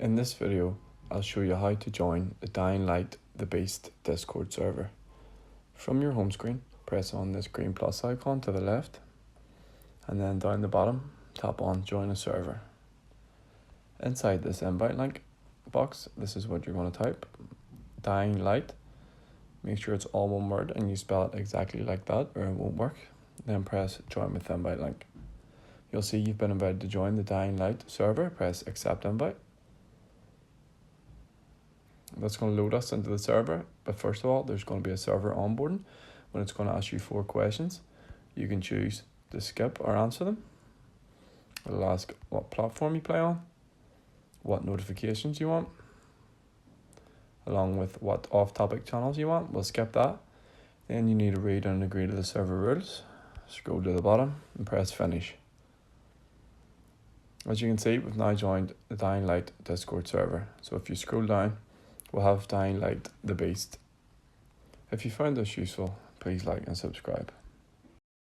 In this video, I'll show you how to join the Dying Light the Beast Discord server. From your home screen, press on this green plus icon to the left, and then down the bottom, tap on Join a Server. Inside this invite link box, this is what you're going to type: Dying Light. Make sure it's all one word and you spell it exactly like that or it won't work. Then press Join with Invite Link. You'll see you've been invited to join the Dying Light server. Press Accept Invite. That's going to load us into the server, but first of all, there's going to be a server onboarding when it's going to ask you 4 questions. You can choose to skip or answer them. It'll ask what platform you play on, what notifications you want, along with what off-topic channels you want. We'll skip that. Then you need to read and agree to the server rules. Scroll to the bottom and press Finish. As you can see, we've now joined the Dying Light Discord server. So if you scroll down, we'll have Dying Light the Beast. If you found this useful, please like and subscribe.